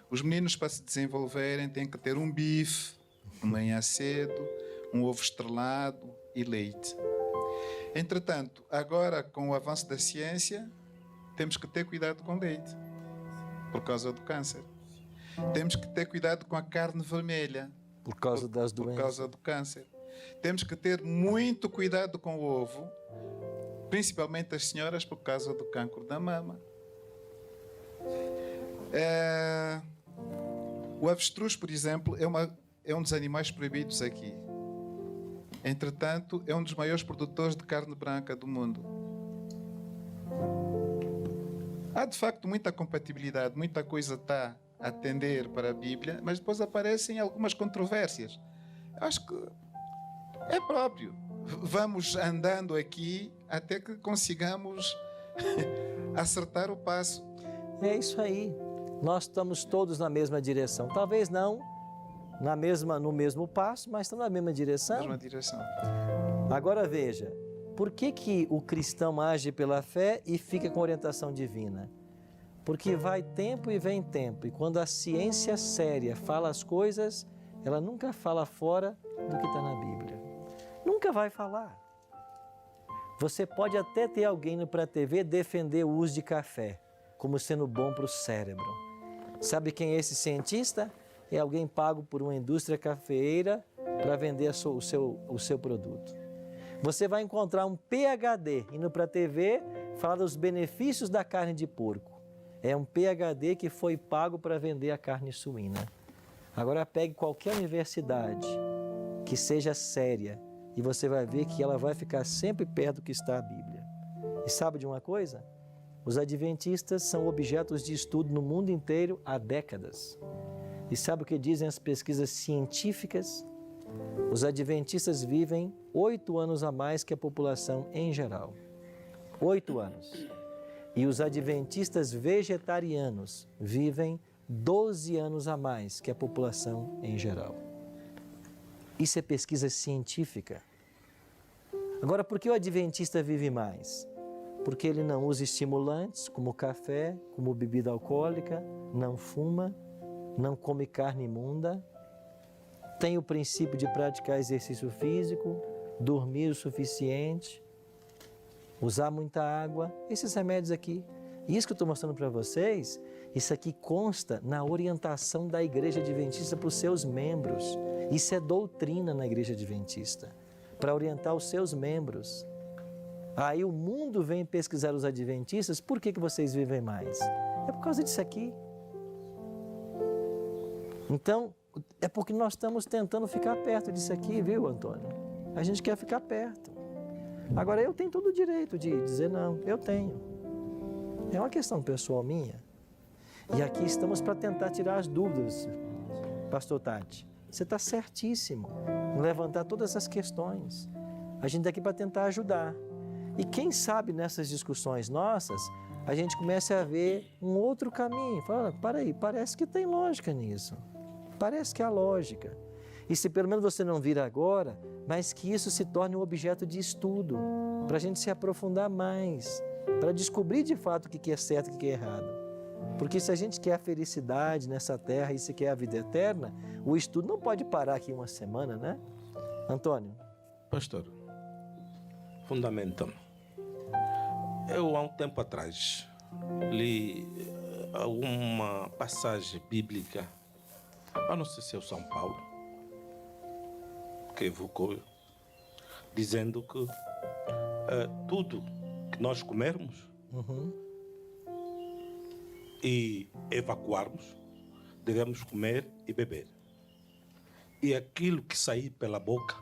Os meninos, para se desenvolverem, têm que ter um bife, de manhã cedo, um ovo estrelado e leite. Entretanto, agora, com o avanço da ciência, temos que ter cuidado com o leite, por causa do câncer. Temos que ter cuidado com a carne vermelha, por causa das doenças. Por causa do câncer. Temos que ter muito cuidado com o ovo, principalmente as senhoras, por causa do cancro da mama. O avestruz, por exemplo, é um dos animais proibidos aqui. Entretanto, é um dos maiores produtores de carne branca do mundo. Há, de facto, muita compatibilidade, muita coisa está a atender para a Bíblia, mas depois aparecem algumas controvérsias. Acho que é próprio. Vamos andando aqui até que consigamos acertar o passo. É isso aí. Nós estamos todos na mesma direção. Talvez não no mesmo passo, mas estamos na mesma direção. Mesma direção. Agora veja, por que o cristão age pela fé e fica com orientação divina? Porque vai tempo e vem tempo. E quando a ciência séria fala as coisas, ela nunca fala fora do que está na Bíblia. Nunca vai falar. Você pode até ter alguém no Pra TV defender o uso de café como sendo bom para o cérebro. Sabe quem é esse cientista? É alguém pago por uma indústria cafeeira para vender o seu produto. Você vai encontrar um PhD indo para a TV falar dos benefícios da carne de porco. É um PhD que foi pago para vender a carne suína. Agora pegue qualquer universidade que seja séria e você vai ver que ela vai ficar sempre perto do que está a Bíblia. E sabe de uma coisa? Os adventistas são objetos de estudo no mundo inteiro há décadas. E sabe o que dizem as pesquisas científicas? Os adventistas vivem 8 anos a mais que a população em geral. 8 anos. E os adventistas vegetarianos vivem 12 anos a mais que a população em geral. Isso é pesquisa científica. Agora, por que o adventista vive mais? Porque ele não usa estimulantes como café, como bebida alcoólica, não fuma, não come carne imunda, tem o princípio de praticar exercício físico, dormir o suficiente, usar muita água, esses remédios aqui. Isso que eu estou mostrando para vocês, isso aqui consta na orientação da Igreja Adventista para os seus membros. Isso é doutrina na Igreja Adventista, para orientar os seus membros. Aí o mundo vem pesquisar os adventistas, por que vocês vivem mais? É por causa disso aqui. Então, é porque nós estamos tentando ficar perto disso aqui, viu, Antônio? A gente quer ficar perto. Agora, eu tenho todo o direito de dizer não, eu tenho. É uma questão pessoal minha. E aqui estamos para tentar tirar as dúvidas, Pastor Tati. Você está certíssimo em levantar todas essas questões. A gente está aqui para tentar ajudar. E quem sabe nessas discussões nossas, a gente começa a ver um outro caminho. Fala, para aí, parece que tem lógica nisso. Parece que há lógica. E se pelo menos você não vir agora, mas que isso se torne um objeto de estudo, para a gente se aprofundar mais, para descobrir de fato o que é certo e o que é errado. Porque se a gente quer a felicidade nessa terra e se quer a vida eterna, o estudo não pode parar aqui uma semana, né? Antônio? Pastor, fundamental. Eu, há um tempo atrás, li alguma passagem bíblica, eu não sei se é o São Paulo, que evocou, dizendo que tudo que nós comermos e evacuarmos, devemos comer e beber. E aquilo que sair pela boca,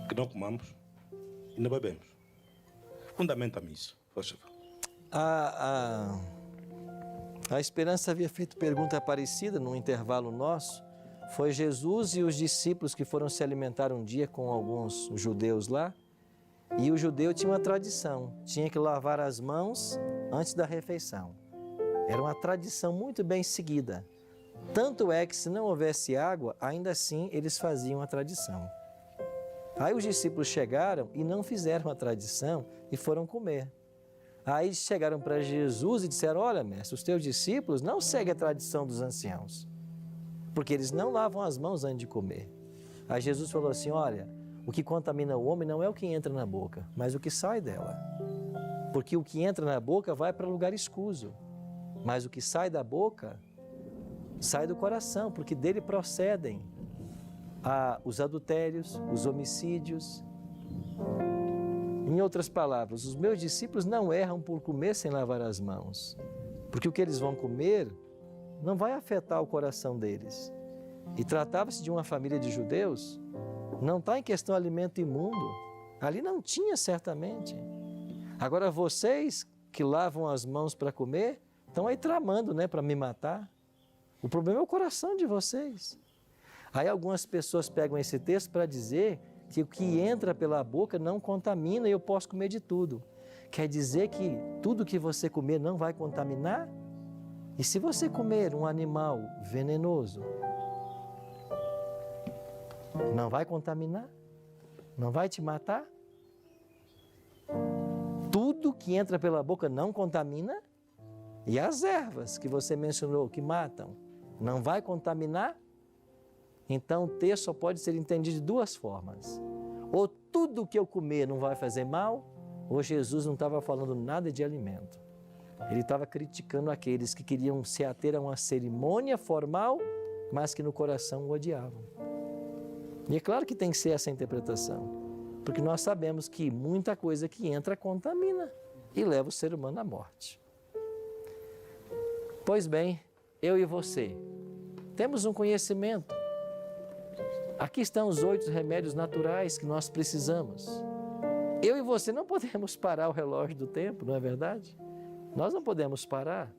que não comamos e não bebemos. Fundamenta-me isso, por favor. A Esperança havia feito pergunta parecida num intervalo nosso. Foi Jesus e os discípulos que foram se alimentar um dia com alguns judeus lá. E o judeu tinha uma tradição, tinha que lavar as mãos antes da refeição. Era uma tradição muito bem seguida. Tanto é que se não houvesse água, ainda assim eles faziam a tradição. Aí os discípulos chegaram e não fizeram a tradição e foram comer. Aí chegaram para Jesus e disseram, olha, mestre, os teus discípulos não seguem a tradição dos anciãos, porque eles não lavam as mãos antes de comer. Aí Jesus falou assim, olha, o que contamina o homem não é o que entra na boca, mas o que sai dela. Porque o que entra na boca vai para lugar escuso, mas o que sai da boca sai do coração, porque dele procedem os adultérios, os homicídios. Em outras palavras, os meus discípulos não erram por comer sem lavar as mãos, porque o que eles vão comer não vai afetar o coração deles. E tratava-se de uma família de judeus, não está em questão alimento imundo, ali não tinha certamente. Agora vocês que lavam as mãos para comer, estão aí tramando, né, para me matar. O problema é o coração de vocês. Aí algumas pessoas pegam esse texto para dizer que o que entra pela boca não contamina e eu posso comer de tudo. Quer dizer que tudo que você comer não vai contaminar? E se você comer um animal venenoso, não vai contaminar? Não vai te matar? Tudo que entra pela boca não contamina? E as ervas que você mencionou, que matam, não vai contaminar? Então o texto só pode ser entendido de duas formas. Ou tudo que eu comer não vai fazer mal, ou Jesus não estava falando nada de alimento. Ele estava criticando aqueles que queriam se ater a uma cerimônia formal, mas que no coração o odiavam. E é claro que tem que ser essa interpretação, porque nós sabemos que muita coisa que entra contamina e leva o ser humano à morte. Pois bem, eu e você temos um conhecimento. Aqui estão os 8 remédios naturais que nós precisamos. Eu e você não podemos parar o relógio do tempo, não é verdade? Nós não podemos parar.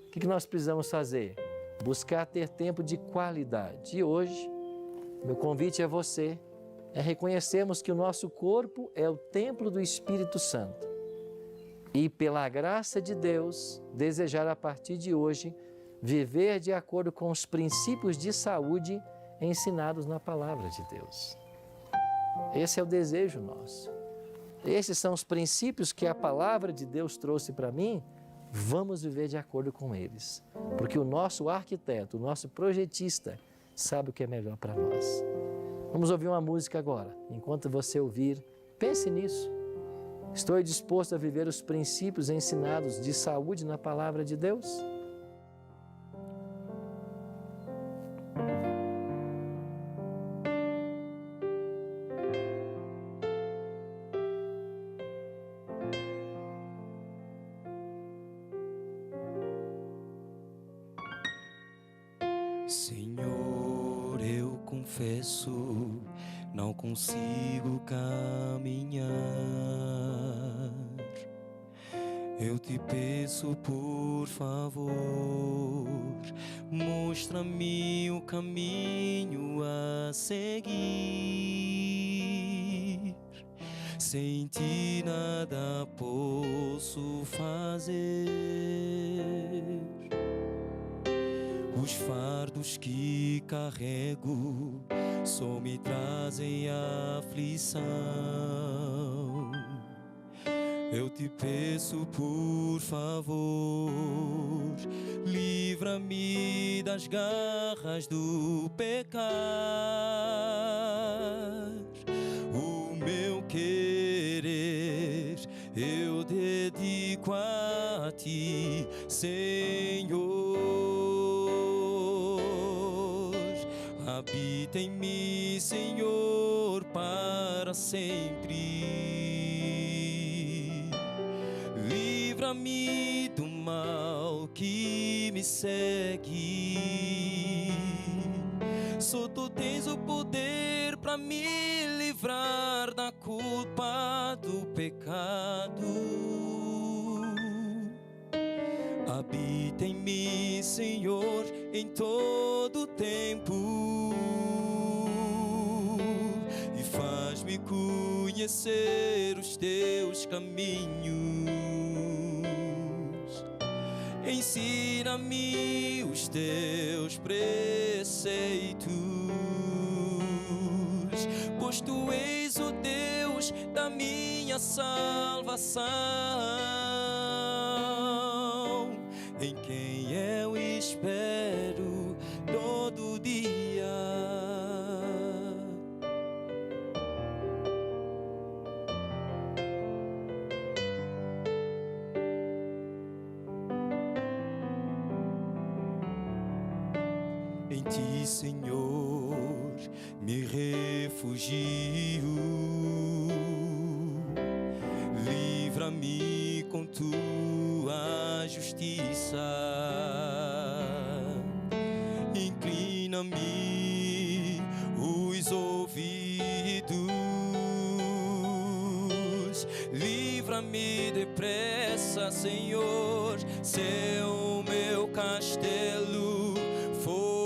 O que nós precisamos fazer? Buscar ter tempo de qualidade. E hoje, meu convite a você é reconhecermos que o nosso corpo é o templo do Espírito Santo e, pela graça de Deus, desejar a partir de hoje viver de acordo com os princípios de saúde ensinados na palavra de Deus. Esse é o desejo nosso. Esses são os princípios que a palavra de Deus trouxe para mim. Vamos viver de acordo com eles, porque o nosso arquiteto, o nosso projetista, sabe o que é melhor para nós. Vamos ouvir uma música agora. Enquanto você ouvir, pense nisso. Estou disposto a viver os princípios ensinados de saúde na palavra de Deus? Senhor, eu confesso, não consigo caminhar. Eu te peço, por favor, mostra-me o caminho a seguir. Sem ti nada posso fazer. Os fardos que carrego só me trazem aflição. Eu te peço, por favor, livra-me das garras do pecar. O meu querer eu dedico a ti, Senhor. Habita em mim, Senhor, para sempre. Livra-me do mal que me segue. Só tu tens o poder para me livrar da culpa do pecado. Habita em mim, Senhor, em todo tempo, e faz-me conhecer os teus caminhos. Ensina-me os teus preceitos, pois tu és o Deus da minha salvação, em quem eu espero todo dia. Em ti, Senhor, me refugio. Livra-me com tua justiça. Inclina-me os ouvidos. Livra-me depressa, Senhor, ser o meu castelo forte.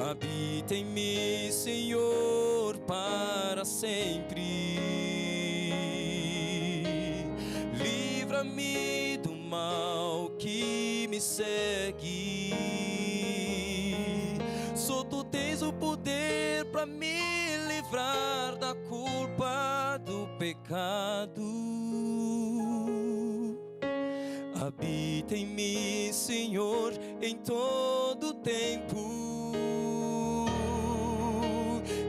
Habita em mim, Senhor, para sempre. Livra-me do mal que me segue. Só tu tens o poder para me livrar da culpa do pecado. Habita em mim, Senhor, em todo tempo,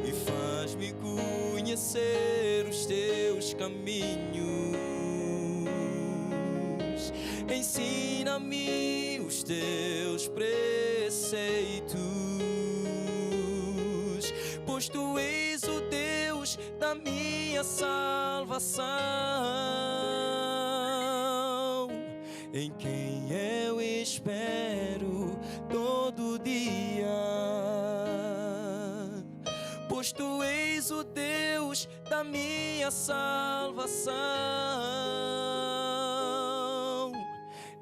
e faz-me conhecer os teus caminhos. Ensina-me os teus preceitos, pois tu és o Deus da minha salvação, em quem eu espero todo dia. Pois tu és o Deus da minha salvação,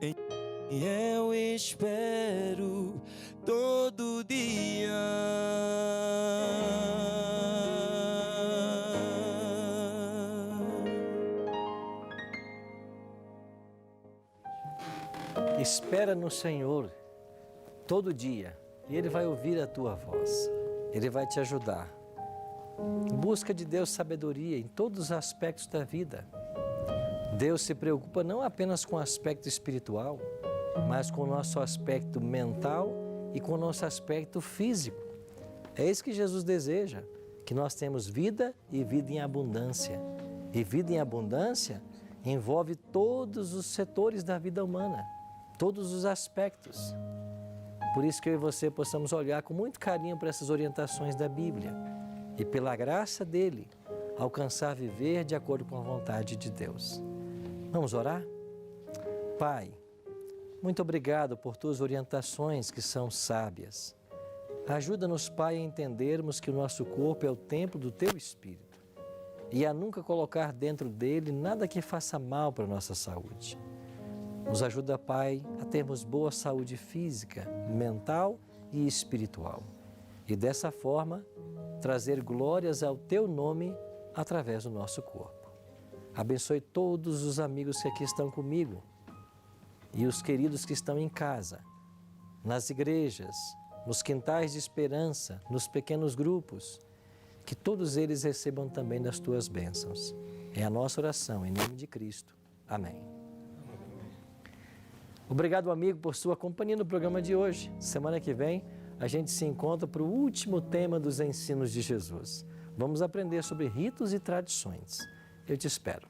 em quem eu espero todo dia. Espera no Senhor todo dia e Ele vai ouvir a tua voz. Ele vai te ajudar. Busca de Deus sabedoria em todos os aspectos da vida. Deus se preocupa não apenas com o aspecto espiritual, mas com o nosso aspecto mental e com o nosso aspecto físico. É isso que Jesus deseja, que nós temos vida e vida em abundância. E vida em abundância envolve todos os setores da vida humana, todos os aspectos. Por isso que eu e você possamos olhar com muito carinho para essas orientações da Bíblia e, pela graça dele, alcançar viver de acordo com a vontade de Deus. Vamos orar? Pai, muito obrigado por tuas orientações que são sábias. Ajuda-nos, Pai, a entendermos que o nosso corpo é o templo do Teu Espírito e a nunca colocar dentro dele nada que faça mal para a nossa saúde. Nos ajuda, Pai, a termos boa saúde física, mental e espiritual. E dessa forma, trazer glórias ao Teu nome através do nosso corpo. Abençoe todos os amigos que aqui estão comigo e os queridos que estão em casa, nas igrejas, nos quintais de esperança, nos pequenos grupos, que todos eles recebam também das Tuas bênçãos. É a nossa oração, em nome de Cristo. Amém. Obrigado, amigo, por sua companhia no programa de hoje. Semana que vem, a gente se encontra para o último tema dos ensinos de Jesus. Vamos aprender sobre ritos e tradições. Eu te espero.